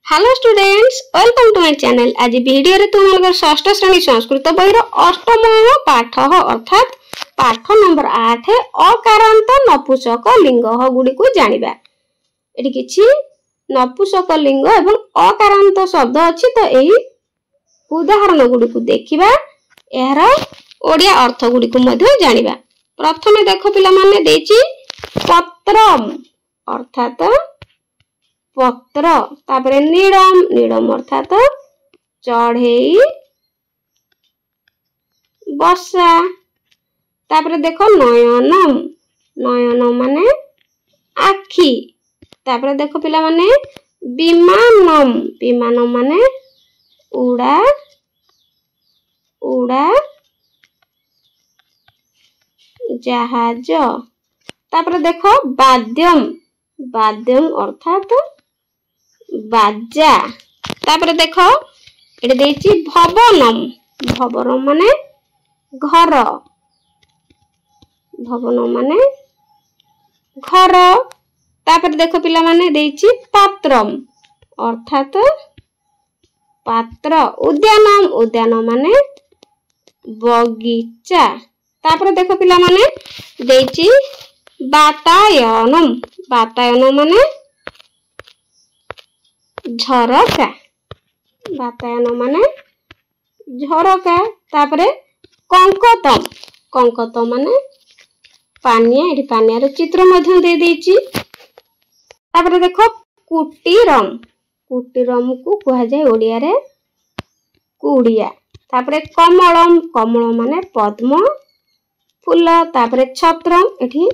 Hello students, welcome to my channel. आज video रे तुम षष्ठ श्रेणी संस्कृत बही अष्टम पाठ अर्थात पाठ नंबर 8 अकारांत नपुंसक लिंग गुडी को जानिबा। एठी किछि नपुंसक लिंग एवं अकारांत शब्द अछि, तो एही उदाहरण गुडी को देखिबा, एहर ओडिया अर्थ गुडी को मध्ये जानिबा। प्रथमे देखो पिला माने देछि पत्रम अर्थात पत्र, तापरे नीडम नीडम अर्थात चढ़ेई बसा, तापरे देखो नयनम नयन माने आखी, तापरे देखो पिला माने विमानम विमानम माने उड़ा उड़ा जहाज, तापरे देखो वाद्यम वाद्यम अर्थात बाजा, तापरे देखो एटे देछि भवनम भवनम माने घर भवनम माने घर, तापरे देखो पिला माने देछि पात्रम अर्थात पात्र, उद्यानम उद्यान माने बगीचा, तापरे देखो पिला माने देछि बातायनम बातायन माने झरका बातायन माने झरका, तापरे कंकतम कंकतम माने पानिया, एठी पानिया रे चित्र मध्य दे देछि। तापरे देखो कुटीरम कुटीरम को कहा जाय ओडिया रे कुडिया, तापरे कमलम कमल माने पद्म फूल, तापरे छत्रम एठी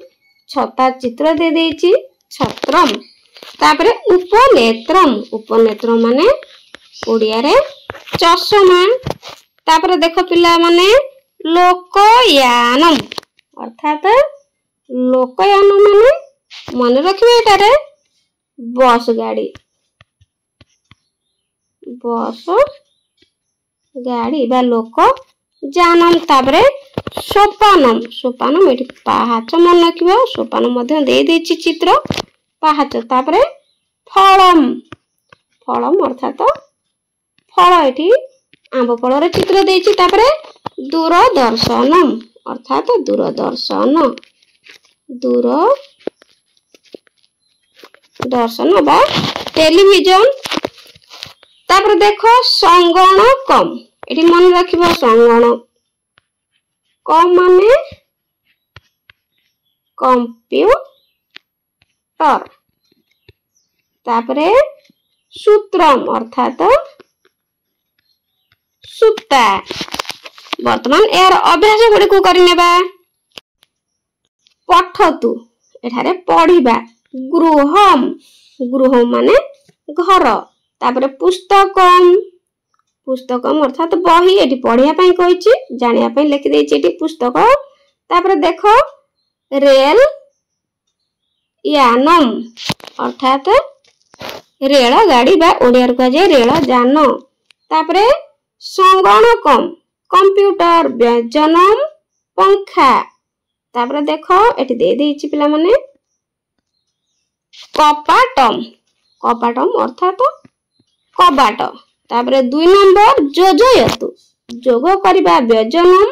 छता चित्र दे देछि छत्रम, तापरे उपनेत्रम उपनेत्रम माने ओडिया रे चश्मा, तापरे देखो पिला माने लोकयानम अर्थात लोकयान माने मन रखिबे एटारे बस गाड़ी बस गाड़ी बा लोक जानम, तापरे सोपानम सोपानम एठी पाहाच मन रखिबो, सोपान मध्ये दे देछि चित्र पाहाच, तापरे फलम फलम अर्थात फल एठी आंब फल रे चित्र देछि, तापरे दूरदर्शनम अर्थात दूरदर्शन दूरदर्शन बा टेलीविजन, तापरे देखो संगणकम एठी मन रखिबो संगणक कम माने कंप्यूटर, तापरे सूत्रम अर्थात सूता। वर्तमान यार अभ्यास गुडी को करिनेबा। पठतु एठारे पढिबा, गृहम गृहम माने घर, तापरे पुस्तकम पुस्तकम अर्थात बही, एठी पढिया पई कहिछि जानिया पई लिखि देछि एठी पुस्तक, तापरे देखो रेल यानम अर्थात रेल गाड़ी बा ओडिया रे कह जाय रेल जान, तापरे संगणकम कंप्यूटर व्यंजनम पंखा, तापरे देखो एठी दे देछि पिला माने कपाटम कपाटम अर्थात कबाट, तापरे 2 नंबर जोजयतु जोग करिबा व्यंजनम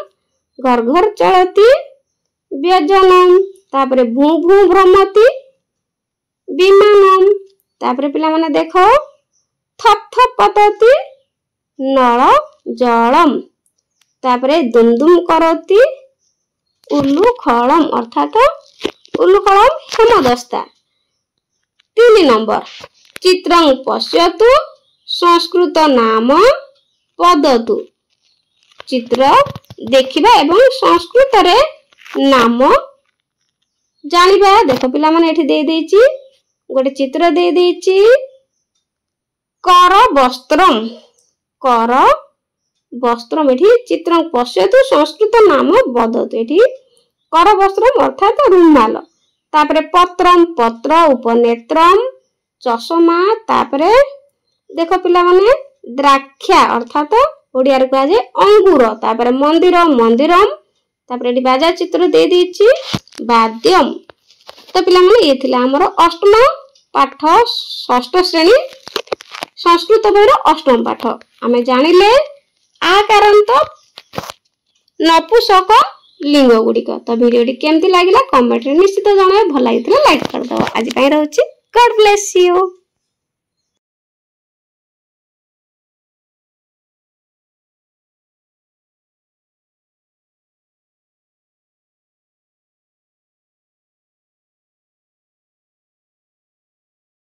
घर घर चलती व्यंजनम, तापरे भू भू भ्रमति विमानम, तापरे पिला माने देखो थप थप पतति नल जलम, तापरे दुम दुम करति उल्लू खलम अर्थात उल्लू खलम हेमदस्ता। 3 नंबर चित्रं पश्यतु संस्कृत नाम पदतु चित्र देखिबा एवं संस्कृत रे नाम जानिबा। देखो पिला माने एठी दे देछि गोटे चित्र दे देछि कर वस्त्रम एठी चित्रं पश्यतु संस्कृत नाम वदतु एठी कर वस्त्रम अर्थात रुमाल, तापरे पत्रम पत्र उपनेत्रम चश्मा, तापरे देखो पिला माने द्राक्षा अर्थात ओडिया रे कहा जाय अंगूर, तापरे मंदिर मंदिरम, तापरे एठी बाजा चित्र दे देछि वाद्यम। तो पिला माने ये थिला हमर अष्टम पाठ षष्ठ श्रेणी संस्कृत बहिर अष्टम पाठ आमे जानिले आकारांत नपुंसक लिंग गुड़िक। तो वीडियो केमती लगिला कमेंट रे निश्चित जणावे। भल लागिथिले लाइक कर दो। आज पई रहउची गॉड ब्लेस यू।